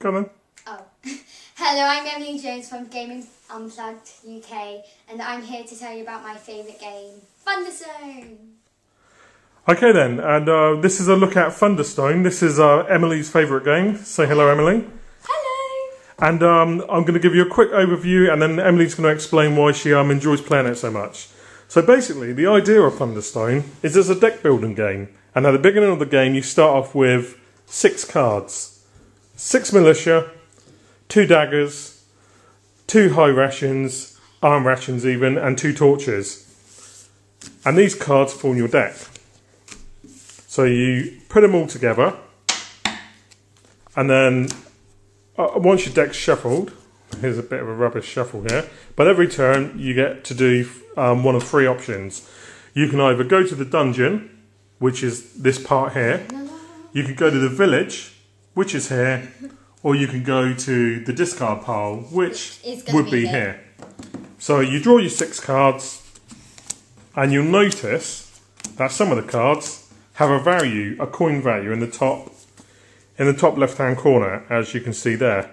Come on. Oh. Hello, I'm Emily Jones from Gaming Unplugged UK, and I'm here to tell you about my favourite game, ThunderStone. Okay then, and this is a look at ThunderStone. This is Emily's favourite game. Say hello, Emily. Hello. And I'm going to give you a quick overview, and then Emily's going to explain why she enjoys playing it so much. So basically, the idea of ThunderStone is it's a deck building game, and at the beginning of the game you start off with 6 cards. 6 militia, 2 daggers, 2 high rations, arm rations even, and 2 torches. And these cards form your deck. So you put them all together, and then once your deck's shuffled, here's a bit of a rubbish shuffle here, but every turn you get to do one of 3 options. You can either go to the dungeon, which is this part here, you can go to the village, which is here, or you can go to the discard pile, which would be here. So you draw your 6 cards, and you'll notice that some of the cards have a value, a coin value in the top left-hand corner, as you can see there.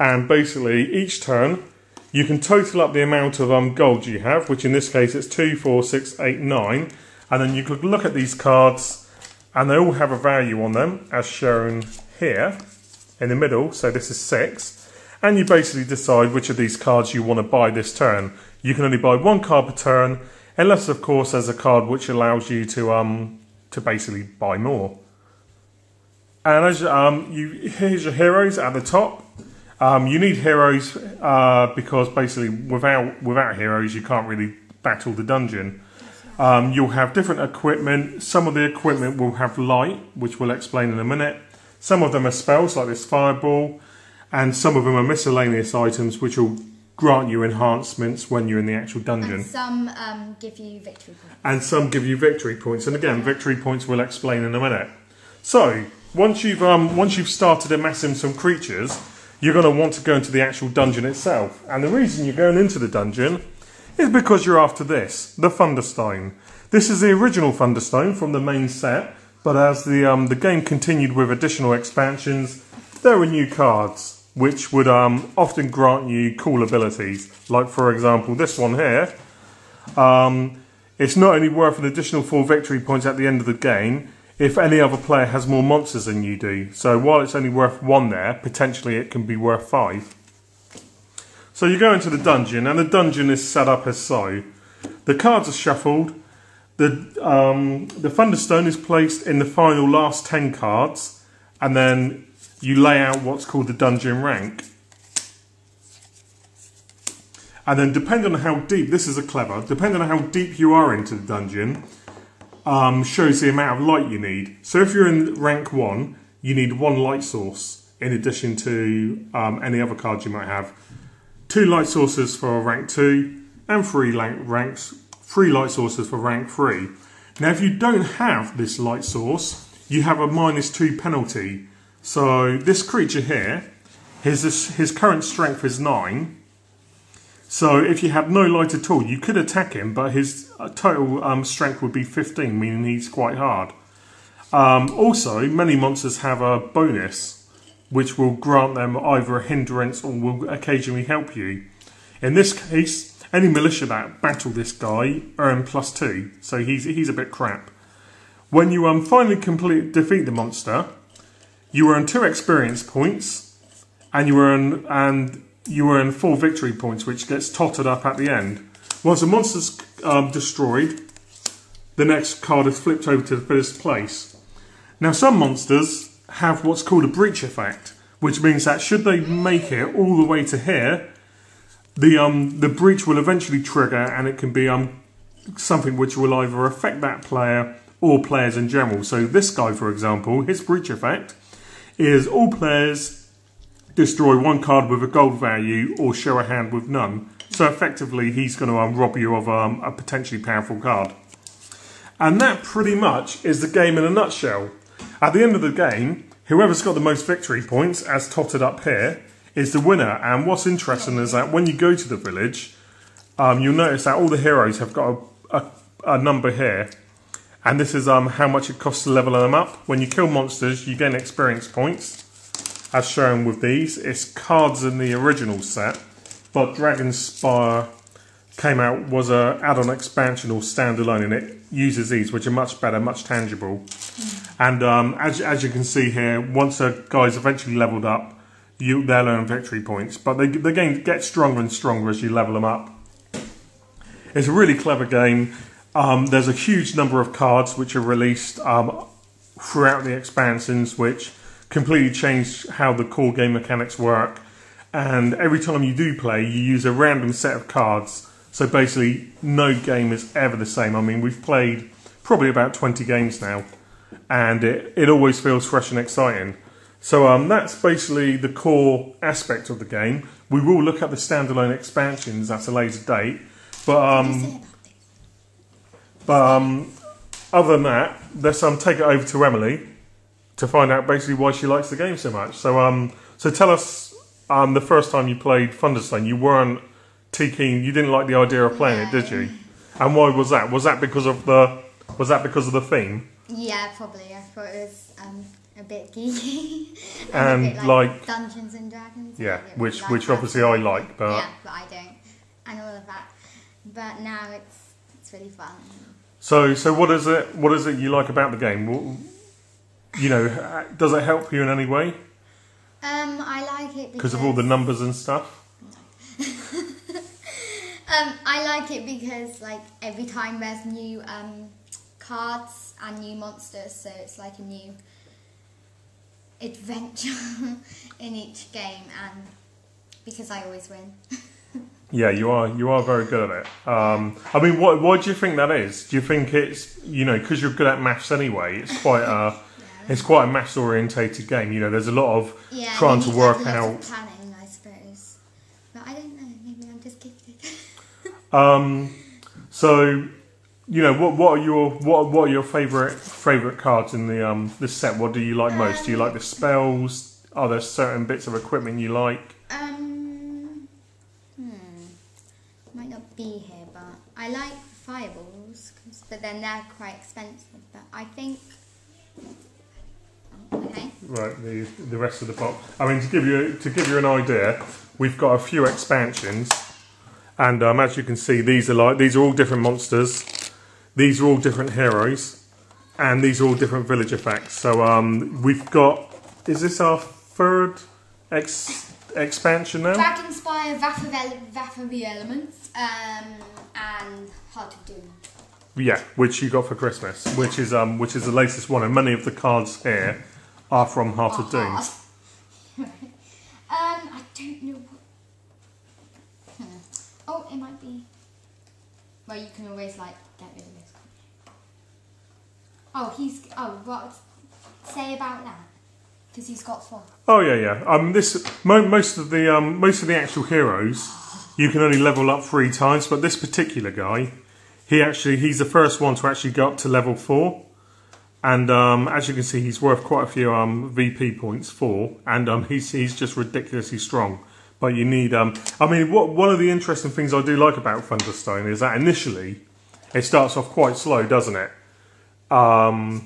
And basically, each turn, you can total up the amount of gold you have, which in this case is 2, 4, 6, 8, 9. And then you could look at these cards, and they all have a value on them, as shown here in the middle. So this is 6. And you basically decide which of these cards you want to buy this turn. You can only buy 1 card per turn, unless, of course, there's a card which allows you to basically buy more. And as here's your heroes at the top. You need heroes because basically without heroes you can't really battle the dungeon. You'll have different equipment. Some of the equipment will have light, which we'll explain in a minute. Some of them are spells like this fireball, and some of them are miscellaneous items which will grant you enhancements when you're in the actual dungeon. And some give you victory points. And some give you victory points. And again, victory points we'll explain in a minute. So once you've started amassing some creatures, you're going to want to go into the actual dungeon itself. And the reason you're going into the dungeon is because you're after this, the ThunderStone. This is the original ThunderStone from the main set, but as the game continued with additional expansions, there were new cards which would often grant you cool abilities. Like, for example, this one here. It's not only worth an additional 4 victory points at the end of the game if any other player has more monsters than you do. So while it's only worth 1 there, potentially it can be worth 5. So you go into the dungeon, and the dungeon is set up as so. The cards are shuffled. The ThunderStone is placed in the final last 10 cards, and then you lay out what's called the dungeon rank. And then depending on how deep, this is depending on how deep you are into the dungeon, shows the amount of light you need. So if you're in rank 1, you need 1 light source in addition to any other cards you might have. 2 light sources for rank 2 and 3 light sources for rank 3. Now if you don't have this light source, you have a -2 penalty. So this creature here, his current strength is 9. So if you had no light at all, you could attack him, but his total strength would be 15, meaning he's quite hard. Also, many monsters have a bonus, which will grant them either a hindrance or will occasionally help you. In this case, any militia that battle this guy earn +2, so he's a bit crap. When you finally defeat the monster, you earn 2 experience points, and you earn 4 victory points, which gets totted up at the end. Once the monster's destroyed, the next card is flipped over to the first place. Now some monsters have what's called a breach effect, which means that should they make it all the way to here, the breach will eventually trigger, and it can be something which will either affect that player or players in general. So this guy, for example, his breach effect is all players destroy 1 card with a gold value or show a hand with none. So effectively he's going to rob you of a potentially powerful card. And that pretty much is the game in a nutshell. At the end of the game, whoever's got the most victory points, as totted up here, is the winner. And what's interesting is that when you go to the village, you'll notice that all the heroes have got a number here. And this is how much it costs to level them up. When you kill monsters, you gain experience points. as shown with these. It's cards in the original set, but Dragonspire came out, was a add-on expansion or standalone, and it uses these, which are much better, much tangible. And as you can see here, once a guy's eventually leveled up, they'll earn victory points. But the game gets stronger and stronger as you level them up. It's a really clever game. There's a huge number of cards which are released throughout the expansions, which completely change how the core game mechanics work. And every time you do play, you use a random set of cards. So basically, no game is ever the same. I mean, we've played probably about 20 games now, and it always feels fresh and exciting. So that's basically the core aspect of the game. We will look at the standalone expansions at a later date, but other than that, let's take it over to Emily to find out basically why she likes the game so much. So tell us, the first time you played ThunderStone, you weren't too keen. You didn't like the idea of playing it, did you? And why was that? Was that because of the theme? Yeah, probably. I thought it was a bit geeky and a bit like Dungeons and Dragons. Yeah, which obviously I like, but yeah, but I don't, and all of that. But now it's really fun. So what is it you like about the game? You know, does it help you in any way? I like it because of all the numbers and stuff. I like it because like every time there's new cards and new monsters, so it's like a new adventure in each game, and because I always win. Yeah, you are very good at it. I mean, why do you think that is? Do you think it's, you know, because you're good at maths anyway? It's quite a it's quite a maths orientated game. You know, there's a lot of trying to work out. Planning, I suppose, but I don't know. Maybe I'm just gifted. So, you know, what are your favourite cards in the this set? What do you like most? Do you like the spells? Are there certain bits of equipment you like? Might not be here, but I like fireballs, but then they're quite expensive. But I think. Okay. Right, the rest of the box. I mean, to give you an idea, we've got a few expansions. And as you can see, these are all different monsters. These are all different heroes, and these are all different village effects. So we've got. Is this our third expansion now? Dragonspire, Wrath of the Elements, and Heart of Doom. Yeah, which you got for Christmas, which is the latest one, and many of the cards here are from Heart of Doom. I don't know. Oh, it might be. Well, you can always like get rid of this. Oh, what? Say about that, because he's got 4. Oh yeah. Most of the actual heroes you can only level up 3 times, but this particular guy, he's the first one to actually go up to level 4, and as you can see, he's worth quite a few VP points and he's just ridiculously strong. But you need, I mean, one of the interesting things I do like about ThunderStone is that initially it starts off quite slow, doesn't it? Hello?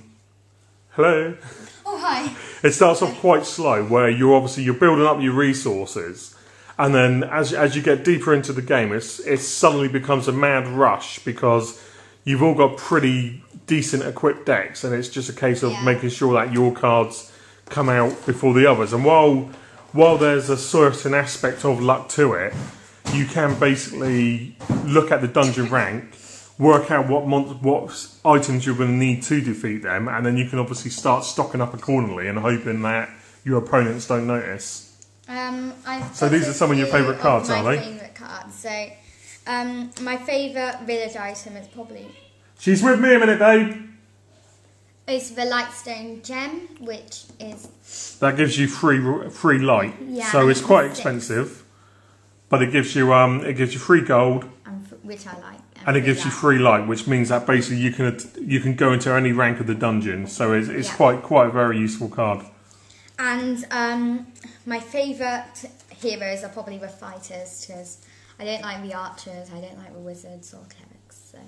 Oh, hi. It starts off quite slow, where you're building up your resources, and then as you get deeper into the game, it suddenly becomes a mad rush, because you've all got pretty decent equipped decks, and it's just a case of making sure that your cards come out before the others. And while there's a certain aspect of luck to it, you can basically look at the dungeon rank, work out what items you're going to need to defeat them, and then you can obviously start stocking up accordingly and hoping that your opponents don't notice. So these are some of your favourite cards, aren't they? My favourite cards. So, my favourite village item is probably... She's with me a minute, Dave. It's the Lightstone gem, which is... That gives you free light. Yeah, so it's quite expensive, but it gives you 3 gold, which I like, and it gives you 3 light, which means that basically you can go into any rank of the dungeon. So it's quite a very useful card. And my favourite heroes are probably the fighters, because I don't like the archers, I don't like the wizards or clerics. So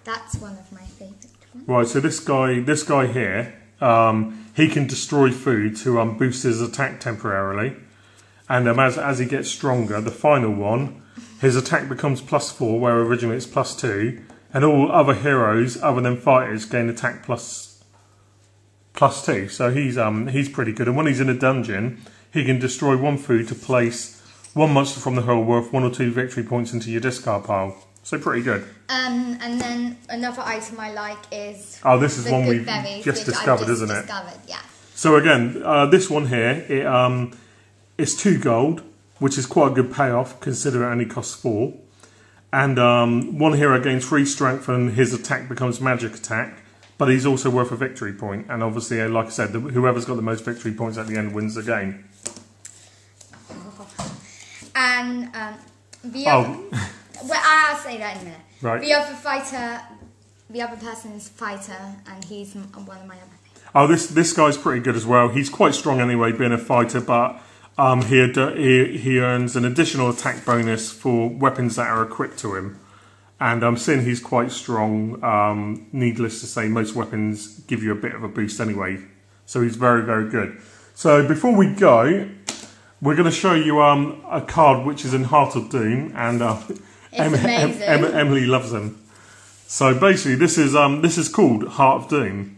that's one of my favourite ones. Right. So this guy here he can destroy food to boost his attack temporarily. And as he gets stronger, the final one, his attack becomes +4, where originally it's +2. And all other heroes, other than fighters, gain attack +2. So he's pretty good. And when he's in a dungeon, he can destroy 1 food to place 1 monster from the hole worth 1 or 2 victory points into your discard pile. So pretty good. And then another item I like is this is one we've just discovered, isn't it? Yeah. So again, this one here, it's 2 gold, which is quite a good payoff considering it only costs 4. And one hero gains 3 strength and his attack becomes magic attack, but he's also worth a victory point. And obviously, like I said, whoever's got the most victory points at the end wins the game. And well, I'll say that in a minute. Right. The other person's fighter, and he's one of my other things. Oh, this guy's pretty good as well. He's quite strong anyway, being a fighter, but he earns an additional attack bonus for weapons that are equipped to him. And seeing he's quite strong, needless to say, most weapons give you a bit of a boost anyway. So he's very, very good. So before we go, we're going to show you a card which is in Heart of Doom, and Emily loves them. So basically, this is called Heart of Doom.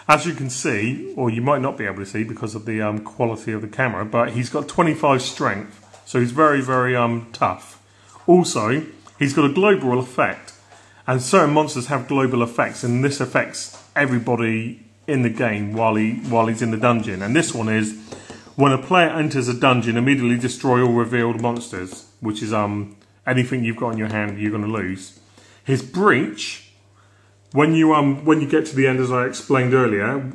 As you can see, or you might not be able to see because of the quality of the camera, but he's got 25 strength, so he's very, very tough. Also, he's got a global effect, and certain monsters have global effects, and this affects everybody in the game while he's in the dungeon. And this one is, when a player enters a dungeon, immediately destroy all revealed monsters, which is anything you've got in your hand, you're going to lose. His breach. When you get to the end, as I explained earlier,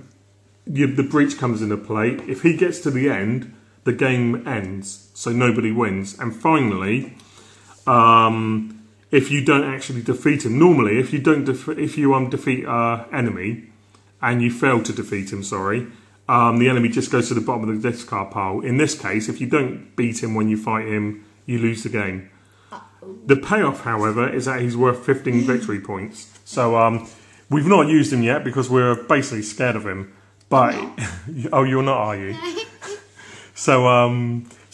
the breach comes into play. If he gets to the end, the game ends, so nobody wins. And finally, if you don't actually defeat him, normally if you defeat an enemy and you fail to defeat him, the enemy just goes to the bottom of the discard pile. In this case, if you don't beat him when you fight him, you lose the game. The payoff, however, is that he's worth 15 victory points. So we've not used him yet because we're basically scared of him. But oh, you're not, are you? So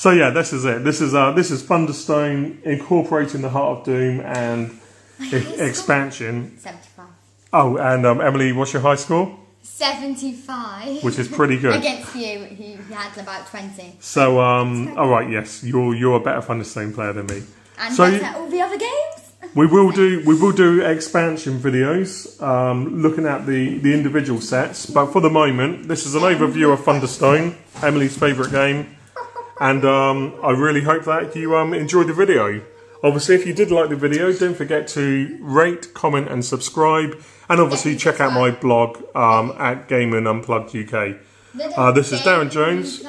yeah, this is it. This is ThunderStone incorporating the Heart of Doom and expansion. 75. Oh, and Emily, what's your high score? 75. Which is pretty good. Against you, he had about 20. So all right, yes, you're a better ThunderStone player than me. And better at all the other games. We will do expansion videos, looking at the individual sets. But for the moment, this is an overview of ThunderStone, Emily's favourite game, and I really hope that you enjoyed the video. Obviously, if you did like the video, don't forget to rate, comment, and subscribe, and obviously check out my blog at Gaming Unplugged UK. This is Darren Jones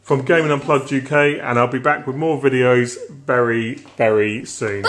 from Gaming Unplugged UK, and I'll be back with more videos very, very soon.